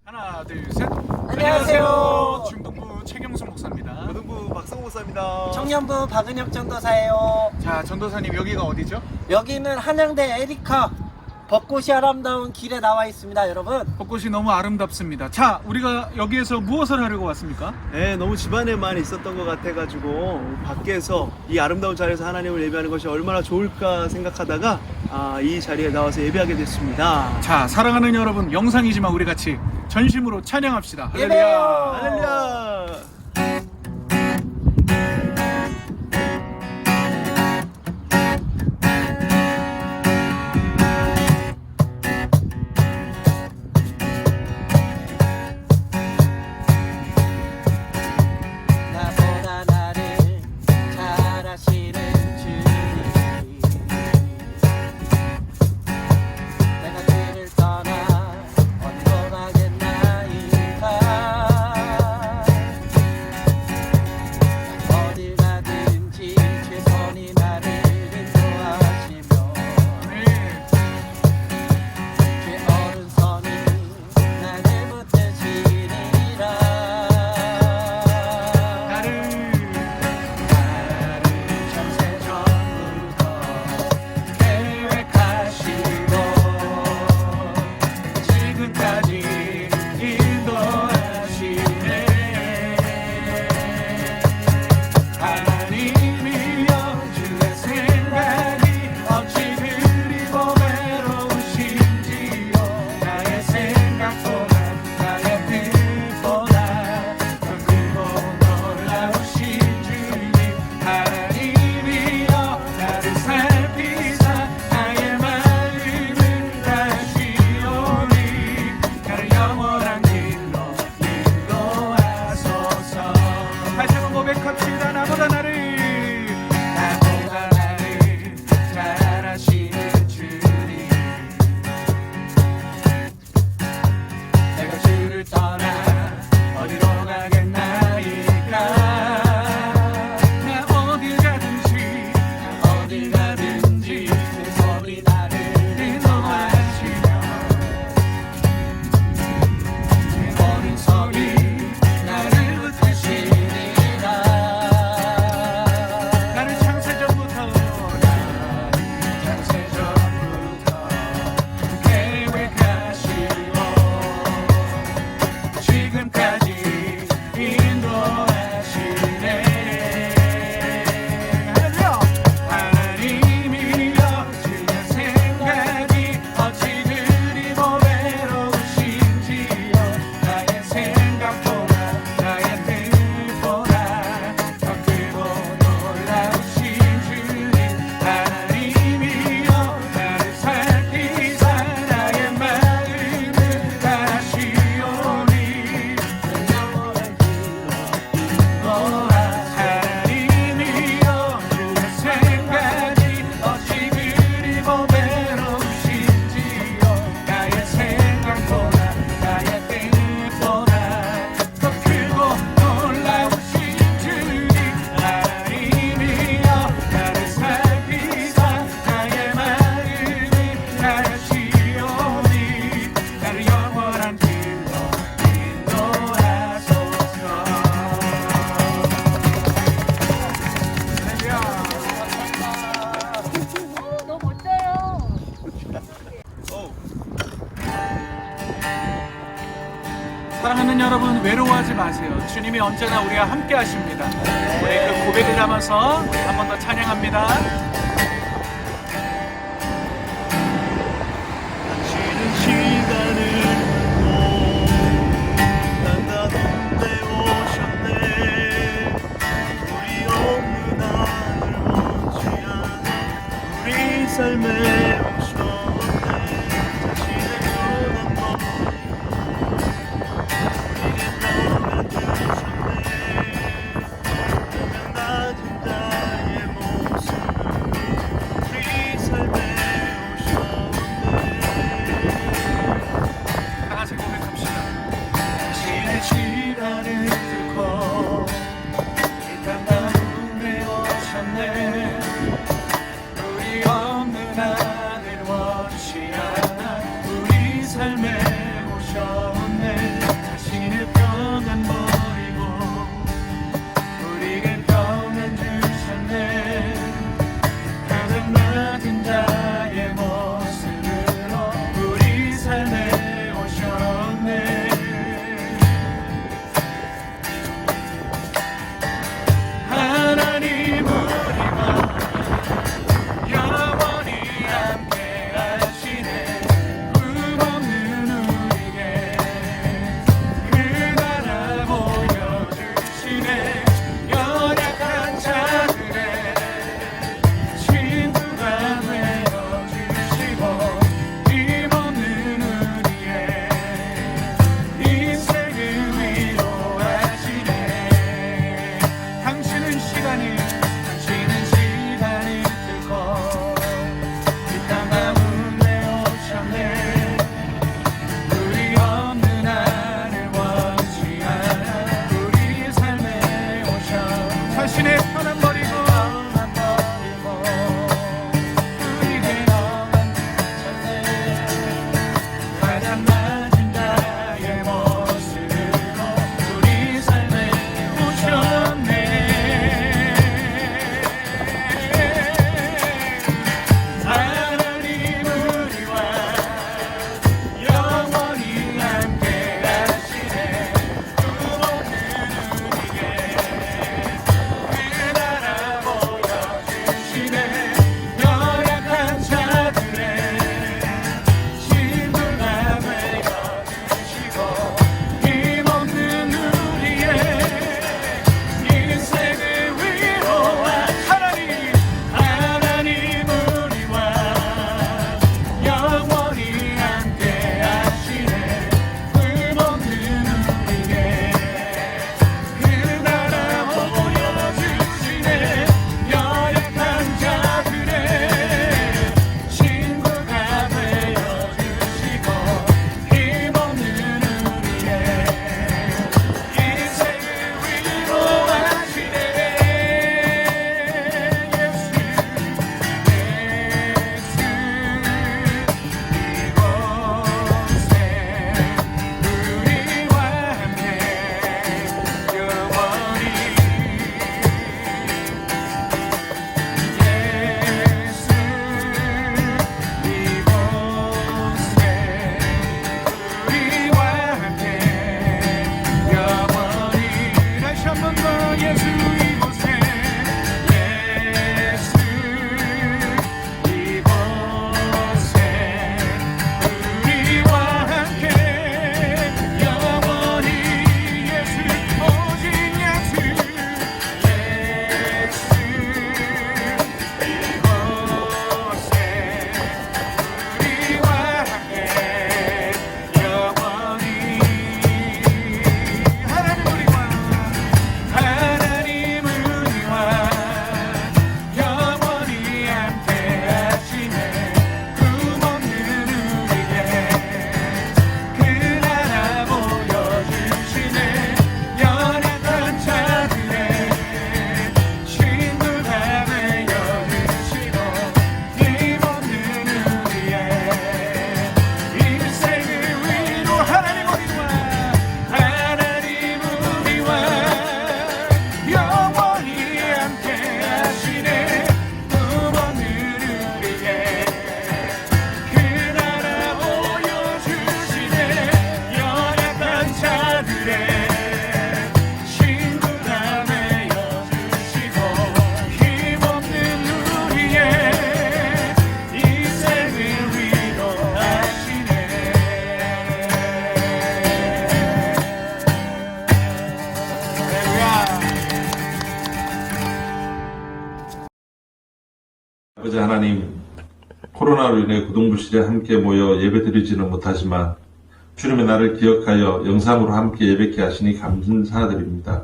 하나, 둘, 셋. 안녕하세요. 중동부 최경수 목사입니다. 고등부 박성호 목사입니다. 청년부 박은혁 전도사예요. 자, 전도사님 여기가 어디죠? 여기는 한양대 에리카 벚꽃이 아름다운 길에 나와 있습니다, 여러분. 벚꽃이 너무 아름답습니다. 자, 우리가 여기에서 무엇을 하려고 왔습니까? 네, 너무 집안에만 있었던 것 같아가지고 밖에서 이 아름다운 자리에서 하나님을 예배하는 것이 얼마나 좋을까 생각하다가 이 자리에 나와서 예배하게 됐습니다. 자, 사랑하는 여러분, 영상이지만 우리 같이 전심으로 찬양합시다. 예배요. 할렐루야. 나보다 나를 잘 아시는 주님, 내가 길을 떠나 어디로 가겠나이까. 어딜 가든지 최선이 나를 인도하시며 죄 어른 선이 나를 붙드시리라. 나를 전부터 계획하시고 지금까지 인도하시네. 하나님이여, 주의 생각이 어찌 그리고 외로우신지요. 나의 생각보다 나의 뜻보다 더 크고 놀라우신 주님. 하나님이여, 나를 살피사 나의 마음을 다시오니 나를 영원한 길로 인도하소서. 다시 한번 고백합시다. 나보다 나를 잘 아시는 주님, 내가 주를 떠나 어디로 가겠나이까. 나 어딜 가든지 내 손이 나를 인도하시며 내 오른손이 나를 붙드시리라. 나를 창세전부터 계획하시고 지금까지 인도하시네. 하나님이여, 주의 생각이 어찌 그리고 외로우신지요. 나의 생각보다 나의 뜻보다 더 크고 놀라우신 주님. 하나님이여, 나를 살피사 나의 마음을 다시오니 영원한 길로 하나님이여, 주의 생각이 어찌 그리고 외로우신지요. 나의 생각보다 나의 뜻보다 더 크고 놀라우신 주님. 하나님이여, 나를 살피사 나의 마음을 다시오니 나를 영원한 길로 인도하소서. 너무 멋져요. 사랑하는 여러분, 외로워하지 마세요. 주님이 언제나 우리와 함께 하십니다. 우리 그 고백을 담아서 한 번 더 찬양합니다. 당신은 시간을 두고 난 가운데 오셨네. 우리 없는 하늘 원치 않아 우리 삶에 오셨네. 자신의 변한 것 우리에게 떠나주셨네. 낮은 자의 모습을 아버지 하나님, 코로나로 인해 구동부실에 함께 모여 예배드리지는 못하지만 주님의 날을 기억하여 영상으로 함께 예배케 하시니 감사드립니다.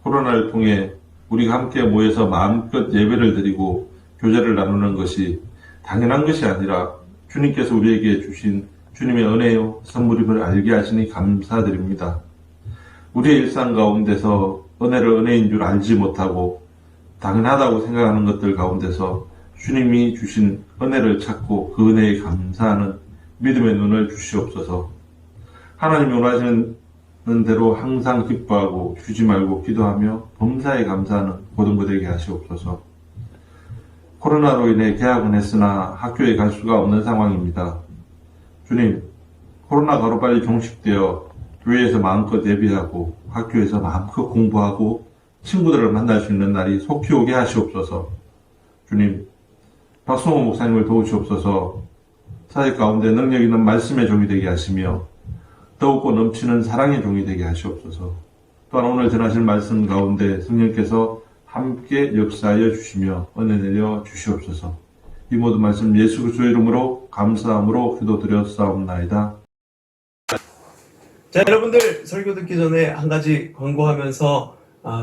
코로나를 통해 우리가 함께 모여서 마음껏 예배를 드리고 교제를 나누는 것이 당연한 것이 아니라 주님께서 우리에게 주신 주님의 은혜요 선물임을 알게 하시니 감사드립니다. 우리의 일상 가운데서 은혜를 은혜인 줄 알지 못하고 당연하다고 생각하는 것들 가운데서 주님이 주신 은혜를 찾고 그 은혜에 감사하는 믿음의 눈을 주시옵소서. 하나님이 원하시는 대로 항상 기뻐하고 쉬지 말고 기도하며 범사에 감사하는 모든 분들에게 하시옵소서. 코로나로 인해 개학은 했으나 학교에 갈 수가 없는 상황입니다. 주님, 코로나가 하루빨리 종식되어 교회에서 마음껏 예배하고 학교에서 마음껏 공부하고 친구들을 만날 수 있는 날이 속히 오게 하시옵소서. 주님, 박성호 목사님을 도우시옵소서. 사회 가운데 능력 있는 말씀의 종이 되게 하시며 더욱고 넘치는 사랑의 종이 되게 하시옵소서. 또한 오늘 전하실 말씀 가운데 성령께서 함께 역사하여 주시며 은혜 내려 주시옵소서. 이 모든 말씀 예수 그리스도의 이름으로 감사함으로 기도드렸사옵나이다. 자, 여러분들 설교 듣기 전에 한 가지 광고하면서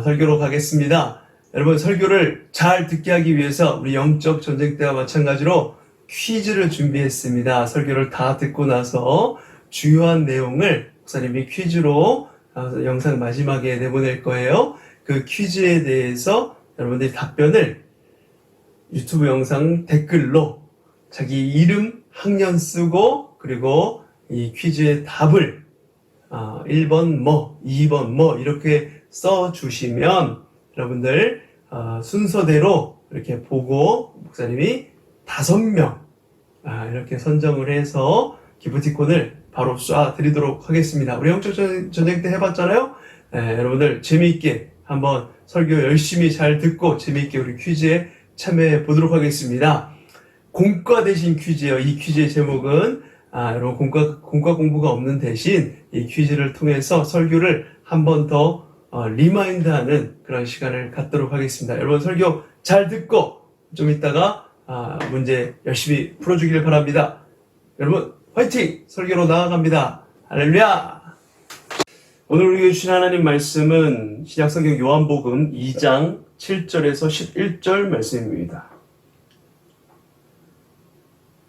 설교로 가겠습니다. 여러분, 설교를 잘 듣게 하기 위해서 우리 영적 전쟁 때와 마찬가지로 퀴즈를 준비했습니다. 설교를 다 듣고 나서 주요한 내용을 목사님이 퀴즈로 영상 마지막에 내보낼 거예요. 그 퀴즈에 대해서 여러분들이 답변을 유튜브 영상 댓글로 자기 이름, 학년 쓰고 그리고 이 퀴즈의 답을 1번 뭐, 2번 뭐 이렇게 써주시면 여러분들 순서대로 이렇게 보고 목사님이 5명 이렇게 선정을 해서 기프티콘을 바로 쏴 드리도록 하겠습니다. 우리 영적 전쟁 때 해봤잖아요. 여러분들 재미있게 한번 설교 열심히 잘 듣고 재미있게 우리 퀴즈에 참여해 보도록 하겠습니다. 공과 대신 퀴즈예요. 이 퀴즈의 제목은 여러분 공과 공부가 없는 대신 이 퀴즈를 통해서 설교를 한 번 더 리마인드하는 그런 시간을 갖도록 하겠습니다. 여러분 설교 잘 듣고 좀 이따가 문제 열심히 풀어주기를 바랍니다. 여러분 화이팅! 설교로 나아갑니다. 할렐루야! 오늘 우리에게 주신 하나님 말씀은 신약성경 요한복음 2장 7절에서 11절 말씀입니다.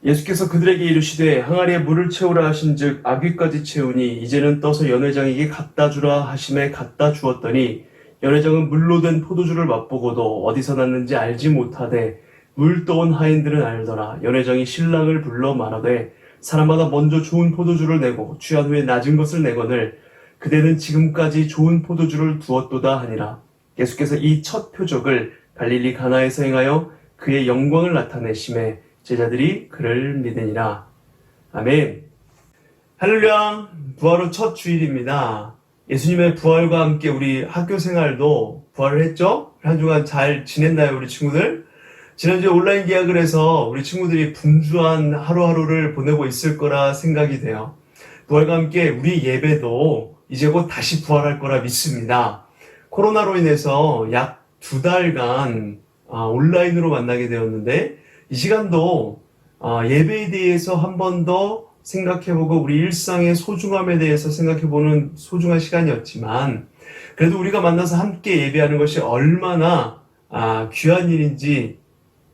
예수께서 그들에게 이르시되 항아리에 물을 채우라 하신즉 아귀까지 채우니 이제는 떠서 연회장에게 갖다 주라 하심에 갖다 주었더니 연회장은 물로 된 포도주를 맛보고도 어디서 났는지 알지 못하되 물 떠온 하인들은 알더라. 연회장이 신랑을 불러 말하되 사람마다 먼저 좋은 포도주를 내고 취한 후에 낮은 것을 내거늘 그대는 지금까지 좋은 포도주를 두었도다 하니라. 예수께서 이 첫 표적을 갈릴리 가나에서 행하여 그의 영광을 나타내심에 제자들이 그를 믿으니라. 아멘. 할렐루야. 부활 후 첫 주일입니다. 예수님의 부활과 함께 우리 학교 생활도 부활을 했죠? 한 주간 잘 지냈나요, 우리 친구들? 지난주에 온라인 계약을 해서 우리 친구들이 분주한 하루하루를 보내고 있을 거라 생각이 돼요. 부활과 함께 우리 예배도 이제 곧 다시 부활할 거라 믿습니다. 코로나로 인해서 약 2달간 온라인으로 만나게 되었는데 이 시간도 예배에 대해서 한 번 더 생각해보고 우리 일상의 소중함에 대해서 생각해보는 소중한 시간이었지만 그래도 우리가 만나서 함께 예배하는 것이 얼마나 귀한 일인지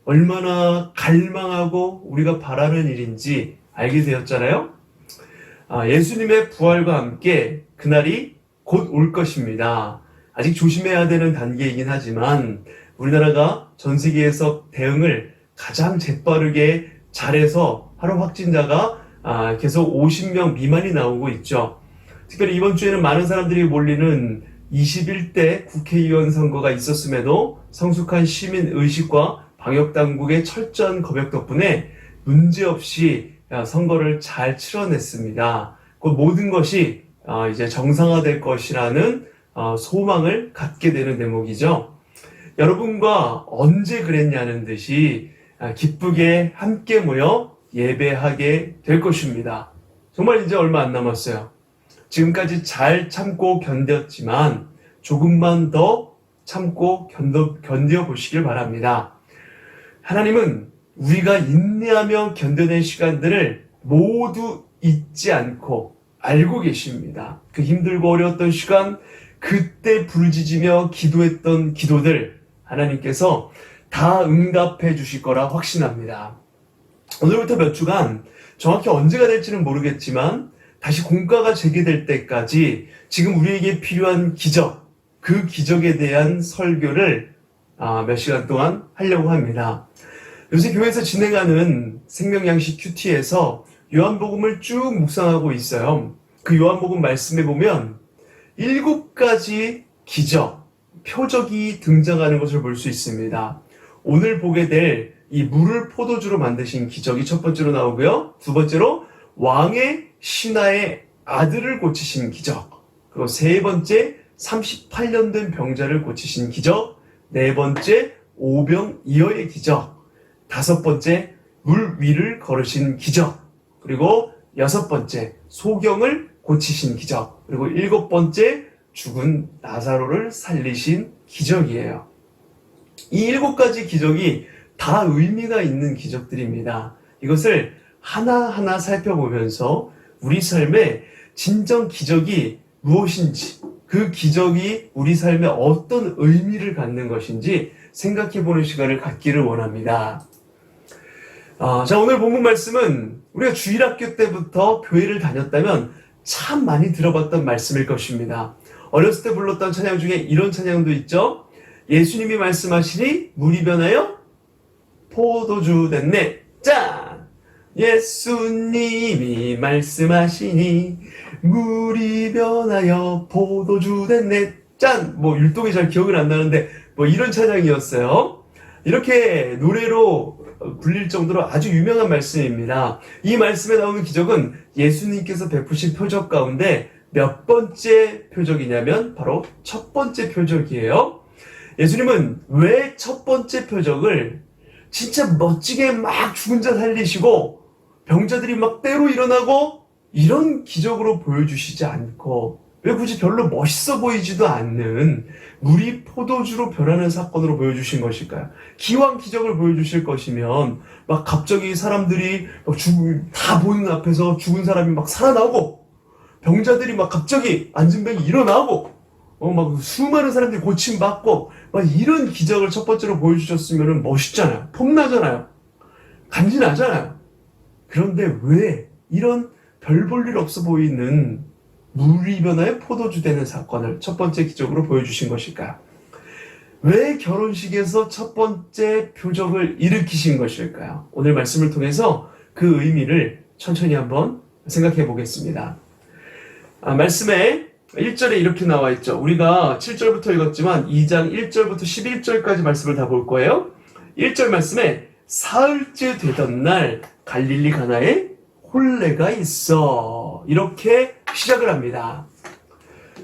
얼마나 갈망하고 우리가 바라는 일인지 알게 되었잖아요. 예수님의 부활과 함께 그날이 곧 올 것입니다. 아직 조심해야 되는 단계이긴 하지만 우리나라가 전 세계에서 대응을 가장 재빠르게 잘해서 하루 확진자가 계속 50명 미만이 나오고 있죠. 특별히 이번 주에는 많은 사람들이 몰리는 21대 국회의원 선거가 있었음에도 성숙한 시민 의식과 방역당국의 철저한 검역 덕분에 문제없이 선거를 잘 치러냈습니다. 곧 모든 것이 이제 정상화될 것이라는 소망을 갖게 되는 대목이죠. 여러분과 언제 그랬냐는 듯이 기쁘게 함께 모여 예배하게 될 것입니다. 정말 이제 얼마 안 남았어요. 지금까지 잘 참고 견뎠지만 조금만 더 참고 견뎌 보시길 바랍니다. 하나님은 우리가 인내하며 견뎌낸 시간들을 모두 잊지 않고 알고 계십니다. 그 힘들고 어려웠던 시간, 그때 부르짖으며 기도했던 기도들 하나님께서 다 응답해 주실 거라 확신합니다. 오늘부터 몇 주간 정확히 언제가 될지는 모르겠지만 다시 공가가 재개될 때까지 지금 우리에게 필요한 기적, 그 기적에 대한 설교를 몇 시간 동안 하려고 합니다. 요새 교회에서 진행하는 생명양식 큐티에서 요한복음을 쭉 묵상하고 있어요. 그 요한복음 말씀에 보면 7가지 기적, 표적이 등장하는 것을 볼 수 있습니다. 오늘 보게 될 이 물을 포도주로 만드신 기적이 첫 번째로 나오고요. 두 번째로 왕의 신하의 아들을 고치신 기적. 그리고 세 번째 38년 된 병자를 고치신 기적. 네 번째 오병이어의 기적. 다섯 번째 물 위를 걸으신 기적. 그리고 여섯 번째 소경을 고치신 기적. 그리고 일곱 번째 죽은 나사로를 살리신 기적이에요. 이 7가지 기적이 다 의미가 있는 기적들입니다. 이것을 하나하나 살펴보면서 우리 삶에 진정 기적이 무엇인지, 그 기적이 우리 삶에 어떤 의미를 갖는 것인지 생각해보는 시간을 갖기를 원합니다. 자, 오늘 본문 말씀은 우리가 주일학교 때부터 교회를 다녔다면 참 많이 들어봤던 말씀일 것입니다. 어렸을 때 불렀던 찬양 중에 이런 찬양도 있죠. 예수님이 말씀하시니 물이 변하여 포도주 됐네. 짠! 예수님이 말씀하시니 물이 변하여 포도주 됐네. 짠! 뭐 율동이 잘 기억은 안 나는데 뭐 이런 찬양이었어요. 이렇게 노래로 불릴 정도로 아주 유명한 말씀입니다. 이 말씀에 나오는 기적은 예수님께서 베푸신 표적 가운데 몇 번째 표적이냐면 바로 첫 번째 표적이에요. 예수님은 왜 첫 번째 표적을 진짜 멋지게 막 죽은 자 살리시고 병자들이 막 때로 일어나고 이런 기적으로 보여주시지 않고 왜 굳이 별로 멋있어 보이지도 않는 물이 포도주로 변하는 사건으로 보여주신 것일까요? 기왕 기적을 보여주실 것이면 막 갑자기 사람들이 막 다 보는 앞에서 죽은 사람이 막 살아나고 병자들이 막 갑자기 앉은 병이 일어나고 막 수많은 사람들이 고침받고 막 이런 기적을 첫 번째로 보여주셨으면 멋있잖아요. 폼나잖아요. 간지나잖아요. 그런데 왜 이런 별 볼 일 없어 보이는 물이 변화에 포도주 되는 사건을 첫 번째 기적으로 보여주신 것일까요? 왜 결혼식에서 첫 번째 표적을 일으키신 것일까요? 오늘 말씀을 통해서 그 의미를 천천히 한번 생각해 보겠습니다. 말씀에 1절에 이렇게 나와 있죠. 우리가 7절부터 읽었지만 2장 1절부터 11절까지 말씀을 다 볼 거예요. 1절 말씀에 사흘째 되던 날 갈릴리 가나에 혼례가 있어. 이렇게 시작을 합니다.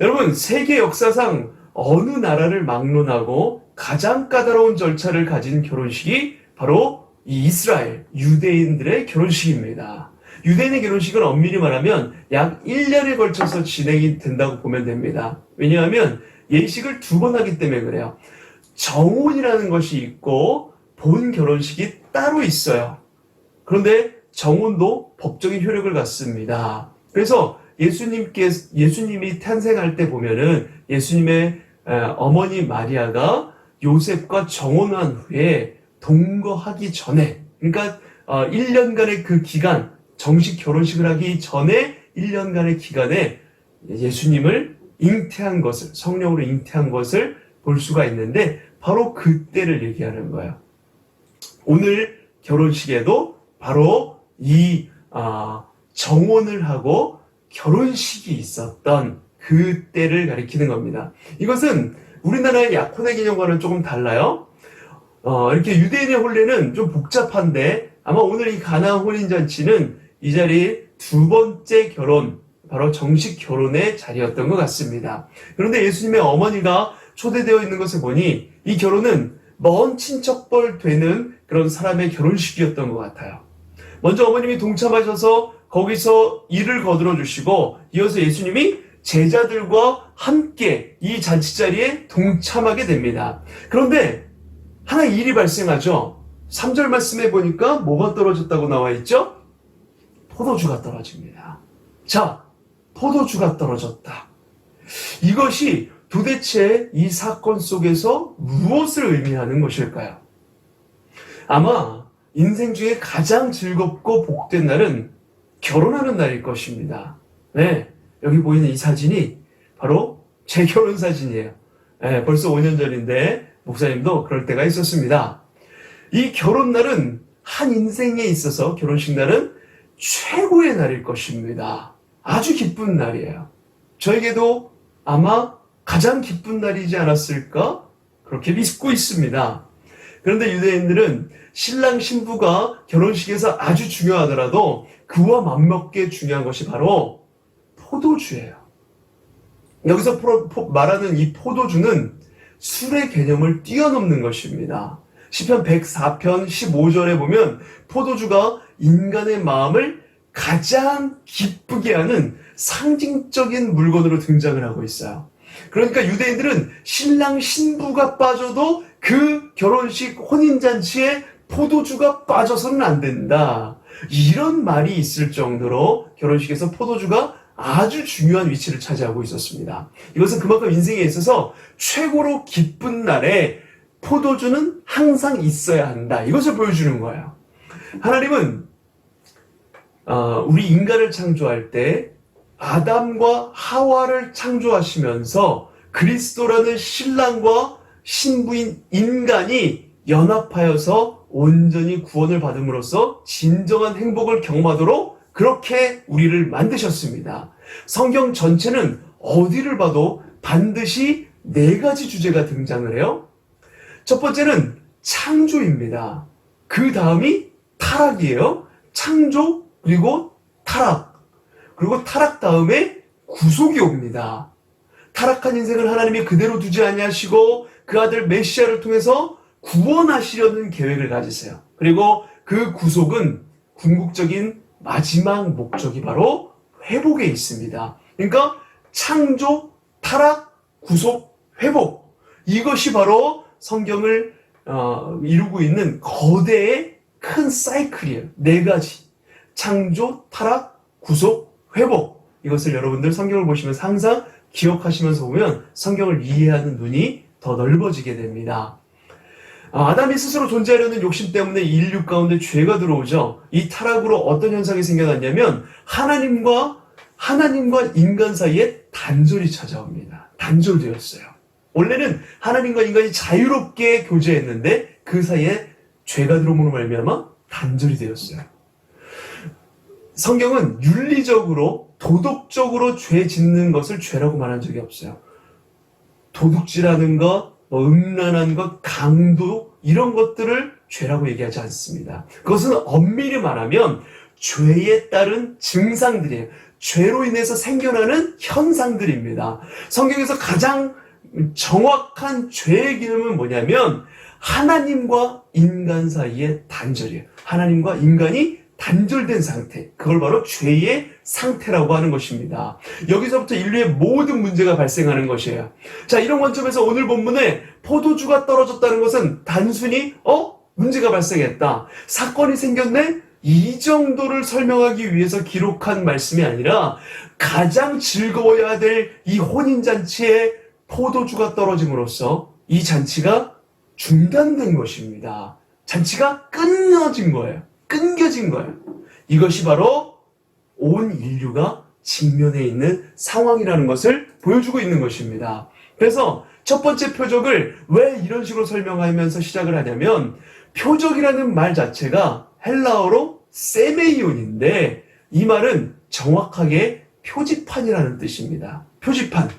여러분, 세계 역사상 어느 나라를 막론하고 가장 까다로운 절차를 가진 결혼식이 바로 이 이스라엘 유대인들의 결혼식입니다. 유대인의 결혼식은 엄밀히 말하면 약 1년에 걸쳐서 진행이 된다고 보면 됩니다. 왜냐하면 예식을 2번 하기 때문에 그래요. 정혼이라는 것이 있고 본 결혼식이 따로 있어요. 그런데 정혼도 법적인 효력을 갖습니다. 그래서 예수님이 탄생할 때 보면은 예수님의 어머니 마리아가 요셉과 정혼한 후에 동거하기 전에, 그러니까 1년간의 그 기간, 정식 결혼식을 하기 전에 1년간의 기간에 예수님을 잉태한 것을, 성령으로 잉태한 것을 볼 수가 있는데 바로 그때를 얘기하는 거예요. 오늘 결혼식에도 바로 이 정혼을 하고 결혼식이 있었던 그때를 가리키는 겁니다. 이것은 우리나라의 약혼의 개념과는 조금 달라요. 이렇게 유대인의 혼례는 좀 복잡한데 아마 오늘 이 가나 혼인잔치는 이 자리 2번째 결혼, 바로 정식 결혼의 자리였던 것 같습니다. 그런데 예수님의 어머니가 초대되어 있는 것을 보니 이 결혼은 먼 친척벌 되는 그런 사람의 결혼식이었던 것 같아요. 먼저 어머님이 동참하셔서 거기서 일을 거들어 주시고 이어서 예수님이 제자들과 함께 이 잔치 자리에 동참하게 됩니다. 그런데 하나 일이 발생하죠. 3절 말씀에 보니까 뭐가 떨어졌다고 나와 있죠? 포도주가 떨어집니다. 자, 포도주가 떨어졌다. 이것이 도대체 이 사건 속에서 무엇을 의미하는 것일까요? 아마 인생 중에 가장 즐겁고 복된 날은 결혼하는 날일 것입니다. 네, 여기 보이는 이 사진이 바로 제 결혼 사진이에요. 네, 벌써 5년 전인데 목사님도 그럴 때가 있었습니다. 이 결혼날은 한 인생에 있어서 결혼식 날은 최고의 날일 것입니다. 아주 기쁜 날이에요. 저에게도 아마 가장 기쁜 날이지 않았을까? 그렇게 믿고 있습니다. 그런데 유대인들은 신랑 신부가 결혼식에서 아주 중요하더라도 그와 맞먹게 중요한 것이 바로 포도주예요. 여기서 말하는 이 포도주는 술의 개념을 뛰어넘는 것입니다. 시편 104편 15절에 보면 포도주가 인간의 마음을 가장 기쁘게 하는 상징적인 물건으로 등장을 하고 있어요. 그러니까 유대인들은 신랑 신부가 빠져도 그 결혼식 혼인잔치에 포도주가 빠져서는 안 된다. 이런 말이 있을 정도로 결혼식에서 포도주가 아주 중요한 위치를 차지하고 있었습니다. 이것은 그만큼 인생에 있어서 최고로 기쁜 날에 포도주는 항상 있어야 한다. 이것을 보여주는 거예요. 하나님은 우리 인간을 창조할 때 아담과 하와를 창조하시면서 그리스도라는 신랑과 신부인 인간이 연합하여서 온전히 구원을 받음으로써 진정한 행복을 경험하도록 그렇게 우리를 만드셨습니다. 성경 전체는 어디를 봐도 반드시 4가지 주제가 등장을 해요. 첫 번째는 창조입니다. 그 다음이 타락이에요. 창조 그리고 타락. 그리고 타락 다음에 구속이 옵니다. 타락한 인생을 하나님이 그대로 두지 아니하시고 그 아들 메시아를 통해서 구원하시려는 계획을 가지세요. 그리고 그 구속은 궁극적인 마지막 목적이 바로 회복에 있습니다. 그러니까 창조, 타락, 구속, 회복. 이것이 바로 성경을 이루고 있는 거대의 큰 사이클이에요. 4가지. 창조, 타락, 구속, 회복. 이것을 여러분들 성경을 보시면서 항상 기억하시면서 보면 성경을 이해하는 눈이 더 넓어지게 됩니다. 아담이 스스로 존재하려는 욕심 때문에 인류 가운데 죄가 들어오죠. 이 타락으로 어떤 현상이 생겨났냐면 하나님과 인간 사이에 단절이 찾아옵니다. 단절되었어요. 원래는 하나님과 인간이 자유롭게 교제했는데 그 사이에 죄가 들어옴으로 말미암아 단절이 되었어요. 성경은 윤리적으로 도덕적으로 죄 짓는 것을 죄라고 말한 적이 없어요. 도둑질하는 것, 음란한 것, 강도 이런 것들을 죄라고 얘기하지 않습니다. 그것은 엄밀히 말하면 죄에 따른 증상들이에요. 죄로 인해서 생겨나는 현상들입니다. 성경에서 가장 정확한 죄의 개념은 뭐냐면 하나님과 인간 사이의 단절이에요. 하나님과 인간이 단절된 상태, 그걸 바로 죄의 상태라고 하는 것입니다. 여기서부터 인류의 모든 문제가 발생하는 것이에요. 자, 이런 관점에서 오늘 본문에 포도주가 떨어졌다는 것은 단순히 문제가 발생했다, 사건이 생겼네, 이 정도를 설명하기 위해서 기록한 말씀이 아니라 가장 즐거워야 될 이 혼인잔치에 포도주가 떨어짐으로써 이 잔치가 중단된 것입니다. 잔치가 끊어진 거예요. 끊겨진 거예요. 이것이 바로 온 인류가 직면해 있는 상황이라는 것을 보여주고 있는 것입니다. 그래서 첫 번째 표적을 왜 이런 식으로 설명하면서 시작을 하냐면, 표적이라는 말 자체가 헬라어로 세메이온인데 이 말은 정확하게 표지판이라는 뜻입니다. 표지판.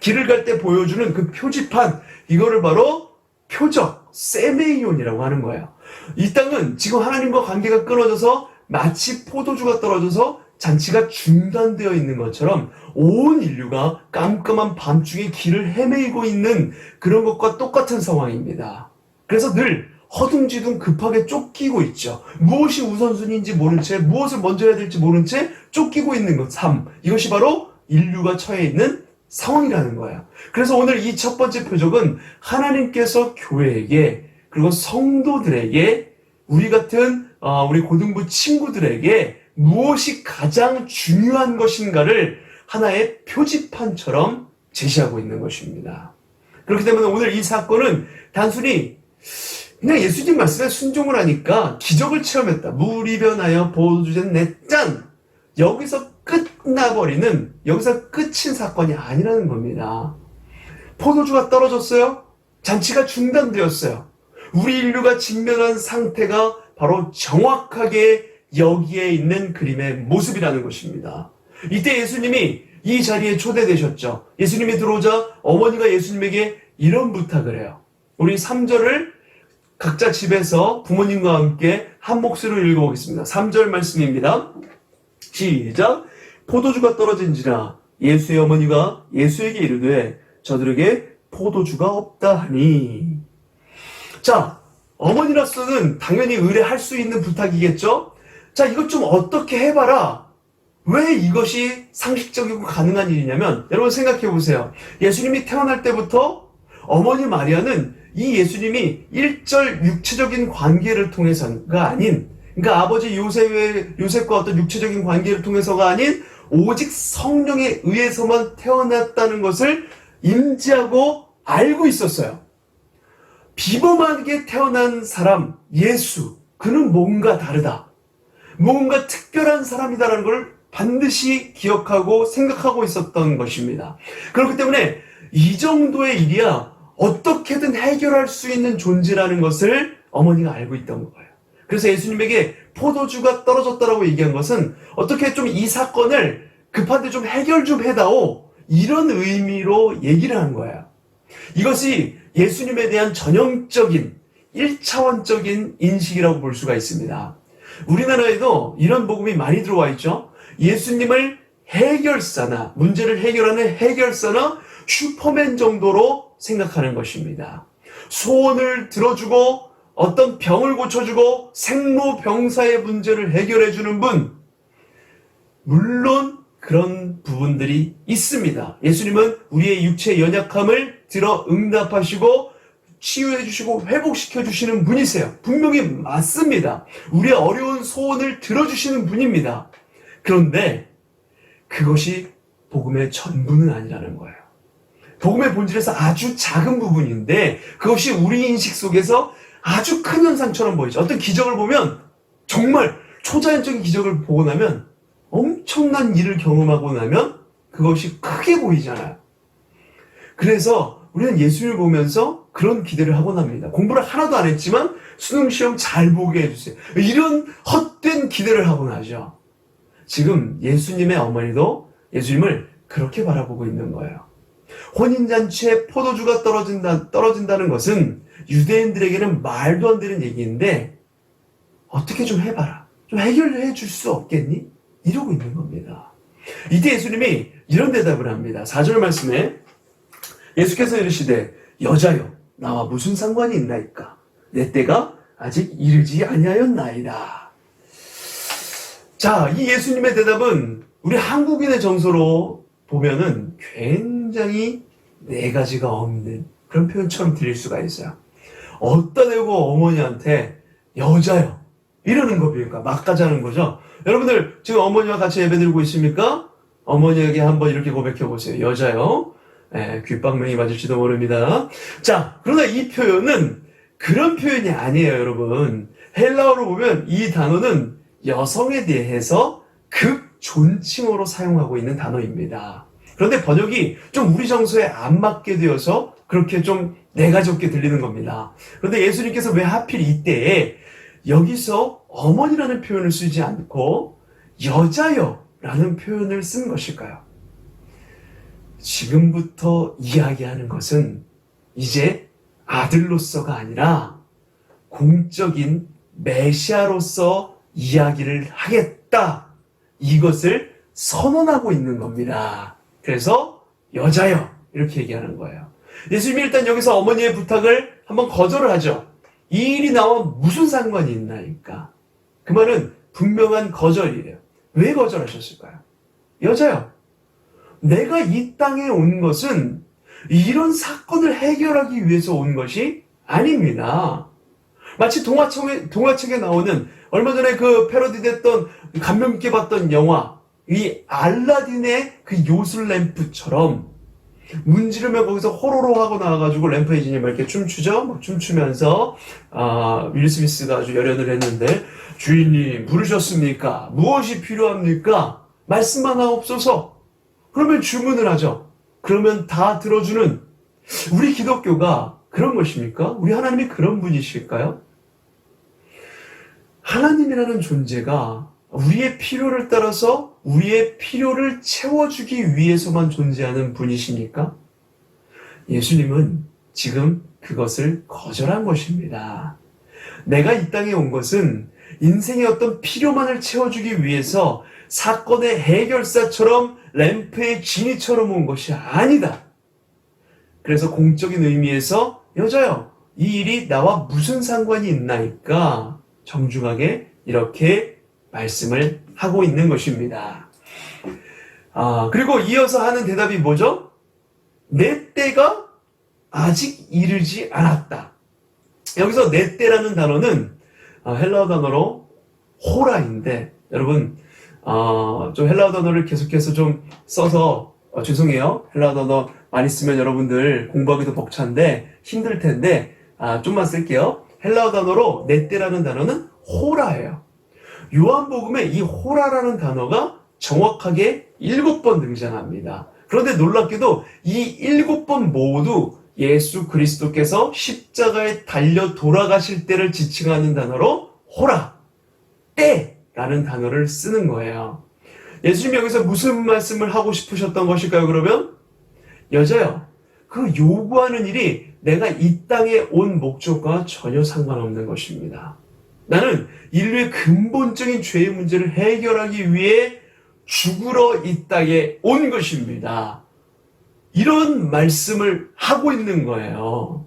길을 갈 때 보여주는 그 표지판, 이거를 바로 표적, 세메이온이라고 하는 거예요. 이 땅은 지금 하나님과 관계가 끊어져서 마치 포도주가 떨어져서 잔치가 중단되어 있는 것처럼 온 인류가 깜깜한 밤중에 길을 헤매고 있는 그런 것과 똑같은 상황입니다. 그래서 늘 허둥지둥 급하게 쫓기고 있죠. 무엇이 우선순위인지 모른 채, 무엇을 먼저 해야 될지 모른 채 쫓기고 있는 것, 삶. 이것이 바로 인류가 처해 있는 상황이라는 거예요. 그래서 오늘 이 첫 번째 표적은 하나님께서 교회에게, 그리고 성도들에게 우리 같은 우리 고등부 친구들에게 무엇이 가장 중요한 것인가를 하나의 표지판처럼 제시하고 있는 것입니다. 그렇기 때문에 오늘 이 사건은 단순히 그냥 예수님 말씀에 순종을 하니까 기적을 체험했다. 물이 변하여 포도주는 내 짠! 여기서 끝나버리는, 여기서 끝인 사건이 아니라는 겁니다. 포도주가 떨어졌어요. 잔치가 중단되었어요. 우리 인류가 직면한 상태가 바로 정확하게 여기에 있는 그림의 모습이라는 것입니다. 이때 예수님이 이 자리에 초대되셨죠. 예수님이 들어오자 어머니가 예수님에게 이런 부탁을 해요. 우리 3절을 각자 집에서 부모님과 함께 한 몫으로 읽어보겠습니다. 3절 말씀입니다. 시작. 포도주가 떨어진지라 예수의 어머니가 예수에게 이르되 저들에게 포도주가 없다 하니. 자, 어머니로서는 당연히 의뢰할 수 있는 부탁이겠죠? 자, 이것 좀 어떻게 해봐라. 왜 이것이 상식적이고 가능한 일이냐면, 여러분 생각해 보세요. 예수님이 태어날 때부터 어머니 마리아는 이 예수님이 일절 육체적인 관계를 통해서가 아닌, 그러니까 아버지 요셉과 어떤 육체적인 관계를 통해서가 아닌 오직 성령에 의해서만 태어났다는 것을 임지하고 알고 있었어요. 비범하게 태어난 사람 예수, 그는 뭔가 다르다. 뭔가 특별한 사람이다라는 걸 반드시 기억하고 생각하고 있었던 것입니다. 그렇기 때문에 이 정도의 일이야 어떻게든 해결할 수 있는 존재라는 것을 어머니가 알고 있던 거예요. 그래서 예수님에게 포도주가 떨어졌다라고 얘기한 것은 어떻게 좀 이 사건을 급한데 좀 해결 좀 해다오, 이런 의미로 얘기를 한 거예요. 이것이 예수님에 대한 전형적인 1차원적인 인식이라고 볼 수가 있습니다. 우리나라에도 이런 복음이 많이 들어와 있죠. 예수님을 해결사나, 문제를 해결하는 해결사나 슈퍼맨 정도로 생각하는 것입니다. 소원을 들어주고 어떤 병을 고쳐주고 생로병사의 문제를 해결해주는 분, 물론 그런 부분들이 있습니다. 예수님은 우리의 육체의 연약함을 들어 응답하시고 치유해주시고 회복시켜주시는 분이세요. 분명히 맞습니다. 우리의 어려운 소원을 들어주시는 분입니다. 그런데 그것이 복음의 전부는 아니라는 거예요. 복음의 본질에서 아주 작은 부분인데 그것이 우리 인식 속에서 아주 큰 현상처럼 보이죠. 어떤 기적을 보면, 정말 초자연적인 기적을 보고 나면, 엄청난 일을 경험하고 나면 그것이 크게 보이잖아요. 그래서 우리는 예수님을 보면서 그런 기대를 하곤 합니다. 공부를 하나도 안 했지만 수능시험 잘 보게 해주세요. 이런 헛된 기대를 하곤 하죠. 지금 예수님의 어머니도 예수님을 그렇게 바라보고 있는 거예요. 혼인잔치에 포도주가 떨어진다는 것은 유대인들에게는 말도 안 되는 얘기인데, 어떻게 좀 해봐라. 좀 해결해 줄 수 없겠니? 이러고 있는 겁니다. 이때 예수님이 이런 대답을 합니다. 4절 말씀에 예수께서 이르시되 여자여 나와 무슨 상관이 있나이까? 내 때가 아직 이르지 아니하였나이다. 자, 이 예수님의 대답은 우리 한국인의 정서로 보면은 굉장히 네 가지가 없는 그런 표현처럼 들릴 수가 있어요. 어디다 대고 어머니한테 여자요 이러는 겁니까? 막가자는 거죠. 여러분들 지금 어머니와 같이 예배드리고 있습니까? 어머니에게 한번 이렇게 고백해 보세요. 여자요. 귓방맹이 맞을지도 모릅니다. 자, 그러나 이 표현은 그런 표현이 아니에요, 여러분. 헬라어로 보면 이 단어는 여성에 대해서 극존칭어로 사용하고 있는 단어입니다. 그런데 번역이 좀 우리 정서에 안 맞게 되어서 그렇게 좀 내가지없게 들리는 겁니다. 그런데 예수님께서 왜 하필 이때에 여기서 어머니라는 표현을 쓰지 않고 여자여 라는 표현을 쓴 것일까요? 지금부터 이야기하는 것은 이제 아들로서가 아니라 공적인 메시아로서 이야기를 하겠다. 이것을 선언하고 있는 겁니다. 그래서 여자여 이렇게 얘기하는 거예요. 예수님이 일단 여기서 어머니의 부탁을 한번 거절을 하죠. 이 일이 나와 무슨 상관이 있나니까. 그 말은 분명한 거절이에요. 왜 거절하셨을까요? 여자요. 내가 이 땅에 온 것은 이런 사건을 해결하기 위해서 온 것이 아닙니다. 마치 동화책에 나오는 얼마 전에 그 패러디 됐던 감명 깊게 봤던 영화 이 알라딘의 그 요술 램프처럼 문지르면 거기서 호로로 하고 나와가지고 램프 에이진이 막 이렇게 춤추죠? 막 춤추면서 윌 스미스가 아주 열연을 했는데 주인님 부르셨습니까? 무엇이 필요합니까? 말씀만 하옵소서. 그러면 주문을 하죠. 그러면 다 들어주는 우리 기독교가 그런 것입니까? 우리 하나님이 그런 분이실까요? 하나님이라는 존재가 우리의 필요를 따라서 우리의 필요를 채워주기 위해서만 존재하는 분이십니까? 예수님은 지금 그것을 거절한 것입니다. 내가 이 땅에 온 것은 인생의 어떤 필요만을 채워주기 위해서 사건의 해결사처럼 램프의 지니처럼 온 것이 아니다. 그래서 공적인 의미에서 여자여, 이 일이 나와 무슨 상관이 있나이까 정중하게 이렇게 말씀을 하고 있는 것입니다. 그리고 이어서 하는 대답이 뭐죠? 내 때가 아직 이르지 않았다. 여기서 내 때라는 단어는 헬라어 단어로 호라인데 여러분 좀 헬라어 단어를 계속해서 좀 써서 죄송해요. 헬라어 단어 많이 쓰면 여러분들 공부하기도 벅찬데 힘들 텐데 좀만 쓸게요. 헬라어 단어로 내 때라는 단어는 호라예요. 요한복음에 이 호라라는 단어가 정확하게 7번 등장합니다. 그런데 놀랍게도 이 7번 모두 예수 그리스도께서 십자가에 달려 돌아가실 때를 지칭하는 단어로 호라, 때라는 단어를 쓰는 거예요. 예수님이 여기서 무슨 말씀을 하고 싶으셨던 것일까요? 그러면 여자여, 그 요구하는 일이 내가 이 땅에 온 목적과 전혀 상관없는 것입니다. 나는 인류의 근본적인 죄의 문제를 해결하기 위해 죽으러 이 땅에 온 것입니다. 이런 말씀을 하고 있는 거예요.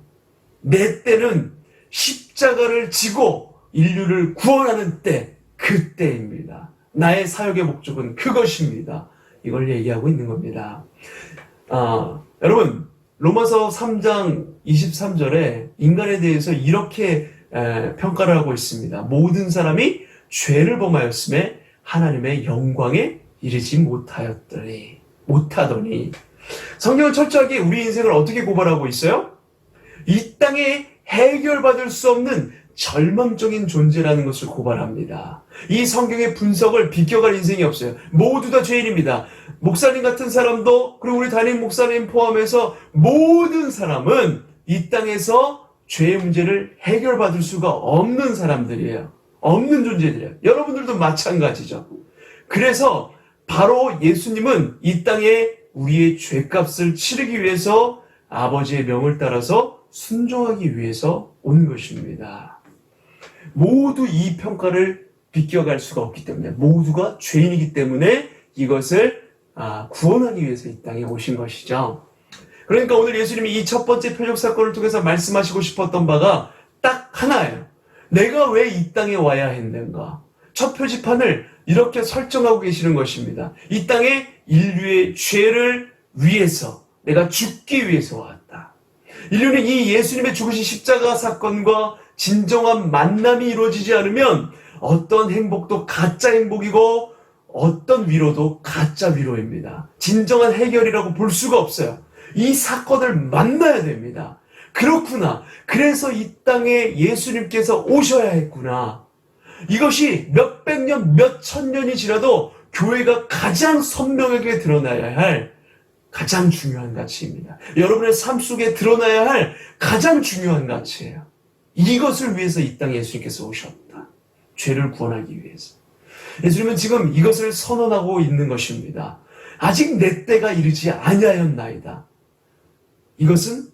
내 때는 십자가를 지고 인류를 구원하는 때, 그 때입니다. 나의 사역의 목적은 그것입니다. 이걸 얘기하고 있는 겁니다. 여러분, 로마서 3장 23절에 인간에 대해서 이렇게 평가를 하고 있습니다. 모든 사람이 죄를 범하였음에 하나님의 영광에 이르지 못하더니 성경은 철저하게 우리 인생을 어떻게 고발하고 있어요? 이 땅에 해결받을 수 없는 절망적인 존재라는 것을 고발합니다. 이 성경의 분석을 비껴갈 인생이 없어요. 모두 다 죄인입니다. 목사님 같은 사람도 그리고 우리 담임 목사님 포함해서 모든 사람은 이 땅에서 죄의 문제를 해결받을 수가 없는 사람들이에요. 없는 존재들이에요. 여러분들도 마찬가지죠. 그래서 바로 예수님은 이 땅에 우리의 죄값을 치르기 위해서 아버지의 명을 따라서 순종하기 위해서 온 것입니다. 모두 이 평가를 비껴갈 수가 없기 때문에 모두가 죄인이기 때문에 이것을 구원하기 위해서 이 땅에 오신 것이죠. 그러니까 오늘 예수님이 이 첫 번째 표적 사건을 통해서 말씀하시고 싶었던 바가 딱 하나예요. 내가 왜 이 땅에 와야 했는가? 첫 표지판을 이렇게 설정하고 계시는 것입니다. 이 땅에 인류의 죄를 위해서 내가 죽기 위해서 왔다. 인류는 이 예수님의 죽으신 십자가 사건과 진정한 만남이 이루어지지 않으면 어떤 행복도 가짜 행복이고 어떤 위로도 가짜 위로입니다. 진정한 해결이라고 볼 수가 없어요. 이 사건을 만나야 됩니다. 그렇구나. 그래서 이 땅에 예수님께서 오셔야 했구나. 이것이 몇백 년, 몇천 년이 지나도 교회가 가장 선명하게 드러나야 할 가장 중요한 가치입니다. 여러분의 삶 속에 드러나야 할 가장 중요한 가치예요. 이것을 위해서 이 땅에 예수님께서 오셨다. 죄를 구원하기 위해서. 예수님은 지금 이것을 선언하고 있는 것입니다. 아직 내 때가 이르지 아니하였나이다. 이것은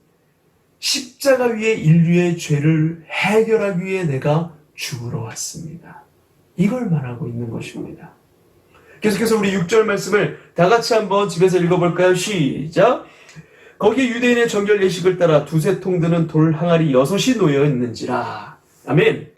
십자가 위에 인류의 죄를 해결하기 위해 내가 죽으러 왔습니다. 이걸 말하고 있는 것입니다. 계속해서 우리 6절 말씀을 다 같이 한번 집에서 읽어볼까요? 시작! 거기에 유대인의 정결 예식을 따라 두세 통 드는 돌 항아리 6이 놓여 있는지라. 아멘.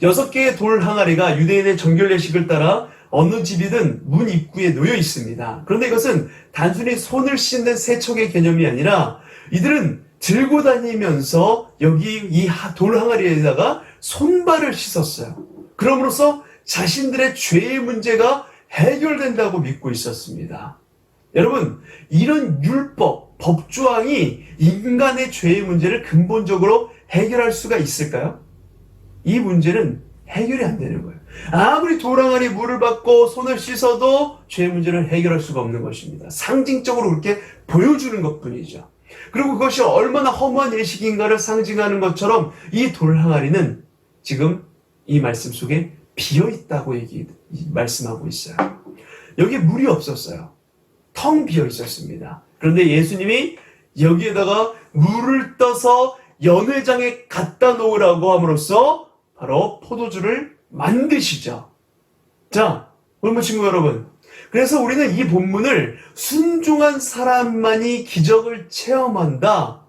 6개의 돌 항아리가 유대인의 정결 예식을 따라 어느 집이든 문 입구에 놓여 있습니다. 그런데 이것은 단순히 손을 씻는 세척의 개념이 아니라 이들은 들고 다니면서 여기 이 돌 항아리에다가 손발을 씻었어요. 그럼으로써 자신들의 죄의 문제가 해결된다고 믿고 있었습니다. 여러분, 이런 율법, 법조항이 인간의 죄의 문제를 근본적으로 해결할 수가 있을까요? 이 문제는 해결이 안 되는 거예요. 아무리 돌항아리 물을 받고 손을 씻어도 죄의 문제를 해결할 수가 없는 것입니다. 상징적으로 그렇게 보여주는 것뿐이죠. 그리고 그것이 얼마나 허무한 예식인가를 상징하는 것처럼 이 돌항아리는 지금 이 말씀 속에 비어있다고 말씀하고 있어요. 여기에 물이 없었어요. 텅 비어 있었습니다. 그런데 예수님이 여기에다가 물을 떠서 연회장에 갖다 놓으라고 함으로써 바로 포도주를 만드시죠. 자, 본문 친구 여러분. 그래서 우리는 이 본문을 순종한 사람만이 기적을 체험한다.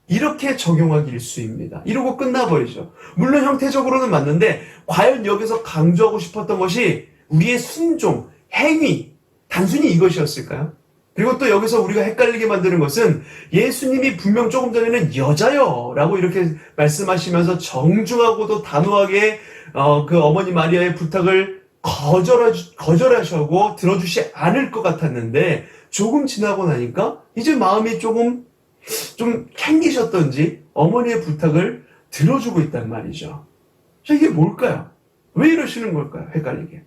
이렇게 적용하기 일쑤입니다. 이러고 끝나버리죠. 물론 형태적으로는 맞는데 과연 여기서 강조하고 싶었던 것이 우리의 순종, 행위, 단순히 이것이었을까요? 그리고 또 여기서 우리가 헷갈리게 만드는 것은 예수님이 분명 조금 전에는 여자요 라고 이렇게 말씀하시면서 정중하고도 단호하게 그 어머니 마리아의 부탁을 거절하시고 들어주지 않을 것 같았는데 조금 지나고 나니까 이제 마음이 좀 캥기셨던지 어머니의 부탁을 들어주고 있단 말이죠. 자, 이게 뭘까요? 왜 이러시는 걸까요? 헷갈리게.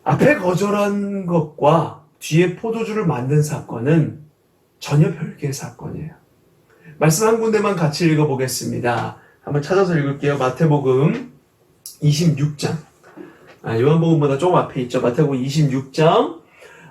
앞에 거절한 것과 뒤에 포도주를 만든 사건은 전혀 별개의 사건이에요. 말씀 한 군데만 같이 읽어보겠습니다. 한번 찾아서 읽을게요. 마태복음 26장. 요한복음보다 조금 앞에 있죠. 마태복음 26장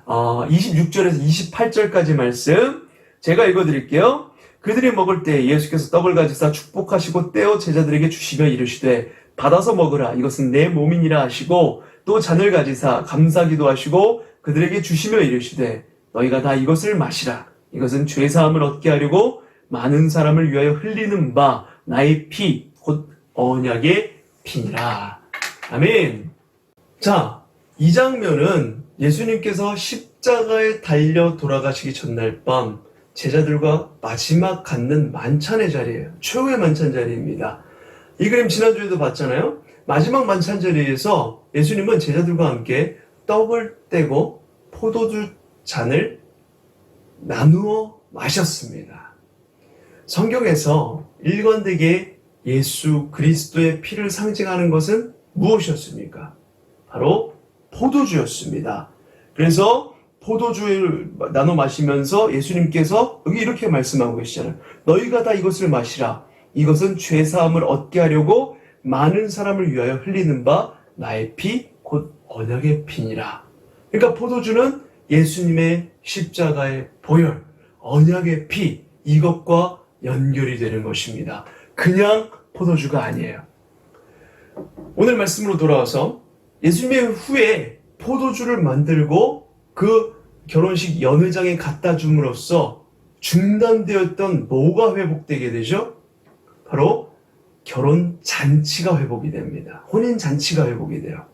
26절에서 28절까지 말씀 제가 읽어드릴게요. 그들이 먹을 때 예수께서 떡을 가지사 축복하시고 떼어 제자들에게 주시며 이르시되 받아서 먹으라 이것은 내 몸이니라 하시고 또 잔을 가지사 감사기도 하시고 그들에게 주시며 이르시되 너희가 다 이것을 마시라 이것은 죄사함을 얻게 하려고 많은 사람을 위하여 흘리는 바 나의 피 곧 언약의 피니라. 아멘. 자, 이 장면은 예수님께서 십자가에 달려 돌아가시기 전날 밤 제자들과 마지막 갖는 만찬의 자리예요. 최후의 만찬 자리입니다. 이 그림 지난주에도 봤잖아요. 마지막 만찬 자리에서 예수님은 제자들과 함께 떡을 떼고 포도주 잔을 나누어 마셨습니다. 성경에서 일관되게 예수 그리스도의 피를 상징하는 것은 무엇이었습니까? 바로 포도주였습니다. 그래서 포도주를 나눠 마시면서 예수님께서 여기 이렇게 말씀하고 계시잖아요. 너희가 다 이것을 마시라. 이것은 죄사함을 얻게 하려고 많은 사람을 위하여 흘리는 바 나의 피 곧 언약의 피니라. 그러니까 포도주는 예수님의 십자가의 보혈, 언약의 피 이것과 연결이 되는 것입니다. 그냥 포도주가 아니에요. 오늘 말씀으로 돌아와서 예수님의 후에 포도주를 만들고 그 결혼식 연회장에 갖다 줌으로써 중단되었던 뭐가 회복되게 되죠? 바로 결혼 잔치가 회복이 됩니다. 혼인 잔치가 회복이 돼요.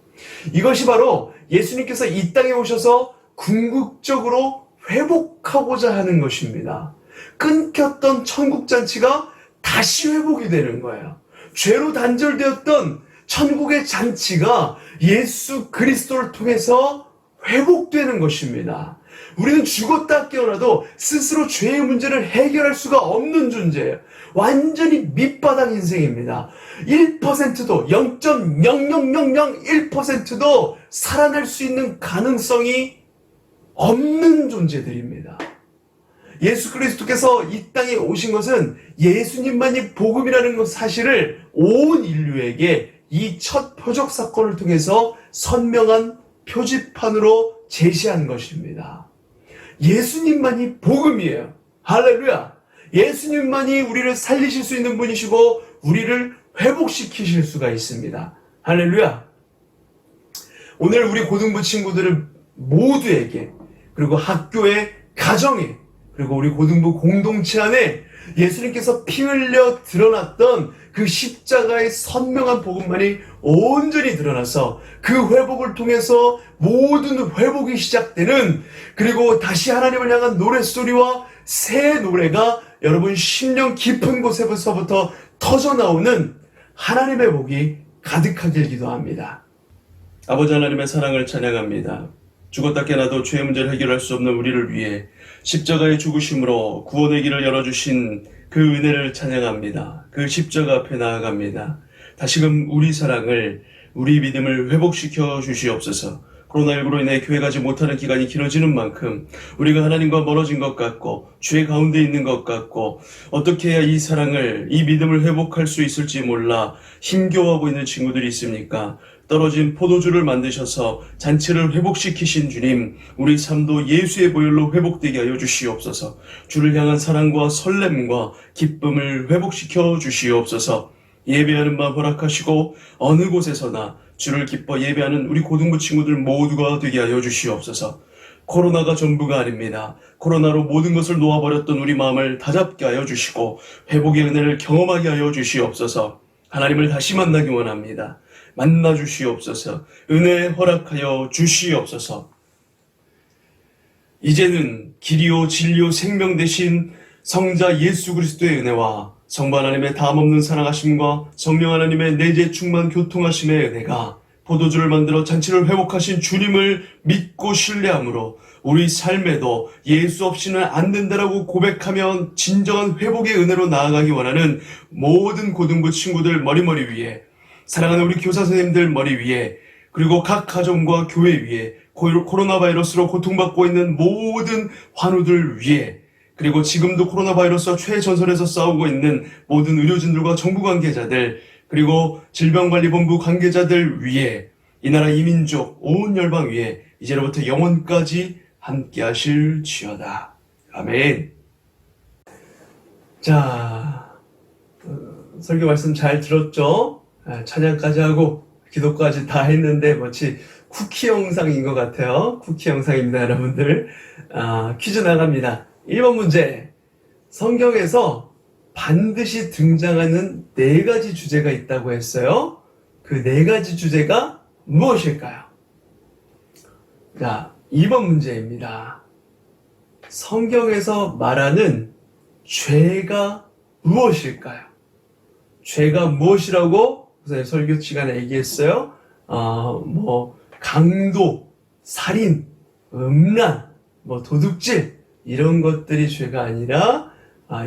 이것이 바로 예수님께서 이 땅에 오셔서 궁극적으로 회복하고자 하는 것입니다. 끊겼던 천국 잔치가 다시 회복이 되는 거예요. 죄로 단절되었던 천국의 잔치가 예수 그리스도를 통해서 회복되는 것입니다. 우리는 죽었다 깨어나도 스스로 죄의 문제를 해결할 수가 없는 존재예요. 완전히 밑바닥 인생입니다. 1%도 0.00001%도 살아날 수 있는 가능성이 없는 존재들입니다. 예수 그리스도께서 이 땅에 오신 것은 예수님만이 복음이라는 사실을 온 인류에게 이 첫 표적 사건을 통해서 선명한 표지판으로 제시한 것입니다. 예수님만이 복음이에요. 할렐루야. 예수님만이 우리를 살리실 수 있는 분이시고 우리를 회복시키실 수가 있습니다. 할렐루야. 오늘 우리 고등부 친구들 모두에게 그리고 학교에 가정에 그리고 우리 고등부 공동체 안에 예수님께서 피 흘려 드러났던 그 십자가의 선명한 복음만이 온전히 드러나서 그 회복을 통해서 모든 회복이 시작되는 그리고 다시 하나님을 향한 노랫소리와 새 노래가 여러분 심령 깊은 곳에서부터 터져나오는 하나님의 복이 가득하길 기도합니다. 아버지 하나님의 사랑을 찬양합니다. 죽었다 깨나도 죄의 문제를 해결할 수 없는 우리를 위해 십자가의 죽으심으로 구원의 길을 열어주신 그 은혜를 찬양합니다. 그 십자가 앞에 나아갑니다. 다시금 우리 사랑을, 우리 믿음을 회복시켜 주시옵소서. 코로나19로 인해 교회 가지 못하는 기간이 길어지는 만큼 우리가 하나님과 멀어진 것 같고 죄 가운데 있는 것 같고 어떻게 해야 이 사랑을, 이 믿음을 회복할 수 있을지 몰라 힘겨워하고 있는 친구들이 있습니까? 떨어진 포도주를 만드셔서 잔치를 회복시키신 주님, 우리 삶도 예수의 보혈로 회복되게 하여 주시옵소서. 주를 향한 사랑과 설렘과 기쁨을 회복시켜 주시옵소서. 예배하는 마음 허락하시고 어느 곳에서나 주를 기뻐 예배하는 우리 고등부 친구들 모두가 되게 하여 주시옵소서. 코로나가 전부가 아닙니다. 코로나로 모든 것을 놓아버렸던 우리 마음을 다잡게 하여 주시고 회복의 은혜를 경험하게 하여 주시옵소서. 하나님을 다시 만나기 원합니다. 만나 주시옵소서. 은혜 허락하여 주시옵소서. 이제는 길이요 진리요 생명 되신 성자 예수 그리스도의 은혜와 성부 하나님의 다함없는 사랑하심과 성령 하나님의 내재 충만 교통하심의 은혜가 포도주를 만들어 잔치를 회복하신 주님을 믿고 신뢰함으로 우리 삶에도 예수 없이는 안 된다라고 고백하면 진정한 회복의 은혜로 나아가기 원하는 모든 고등부 친구들 머리 위에, 사랑하는 우리 교사 선생님들 머리 위에, 그리고 각 가정과 교회 위에, 코로나 바이러스로 고통받고 있는 모든 환우들 위에, 그리고 지금도 코로나 바이러스와 최전선에서 싸우고 있는 모든 의료진들과 정부 관계자들, 그리고 질병관리본부 관계자들 위에, 이 나라 이민족 온 열방 위에 이제로부터 영원까지 함께 하실지어다. 아멘. 자, 설교 말씀 잘 들었죠? 찬양까지 하고 기도까지 다 했는데 마치 쿠키 영상인 것 같아요. 쿠키 영상입니다, 여러분들. 퀴즈 나갑니다. 1번 문제. 성경에서 반드시 등장하는 4가지 주제가 있다고 했어요. 그 4가지 주제가 무엇일까요? 자, 2번 문제입니다. 성경에서 말하는 죄가 무엇일까요? 죄가 무엇이라고 설교 시간에 얘기했어요? 강도, 살인, 음란, 도둑질, 이런 것들이 죄가 아니라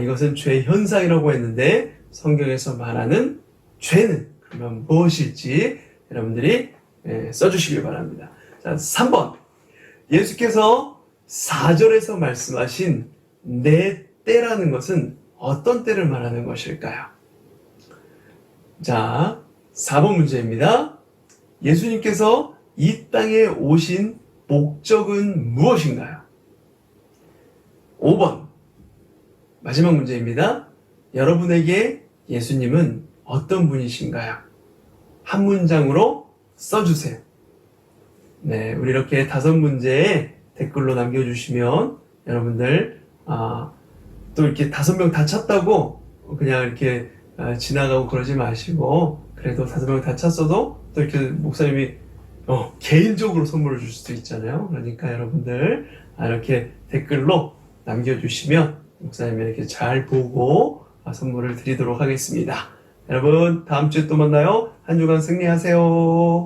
이것은 죄 현상이라고 했는데 성경에서 말하는 죄는 그러면 무엇일지 여러분들이 써주시길 바랍니다. 자, 3번. 예수께서 4절에서 말씀하신 내 때라는 것은 어떤 때를 말하는 것일까요? 자, 4번 문제입니다. 예수님께서 이 땅에 오신 목적은 무엇인가요? 5번. 마지막 문제입니다. 여러분에게 예수님은 어떤 분이신가요? 한 문장으로 써주세요. 네, 우리 이렇게 5문제에 댓글로 남겨주시면 여러분들 또 이렇게 5명 다 찼다고 그냥 이렇게 지나가고 그러지 마시고, 그래도 5명 다 찼어도 또 이렇게 목사님이 개인적으로 선물을 줄 수도 있잖아요. 그러니까 여러분들 이렇게 댓글로 남겨주시면 목사님이 이렇게 잘 보고 선물을 드리도록 하겠습니다. 여러분, 다음 주에 또 만나요. 한 주간 승리하세요.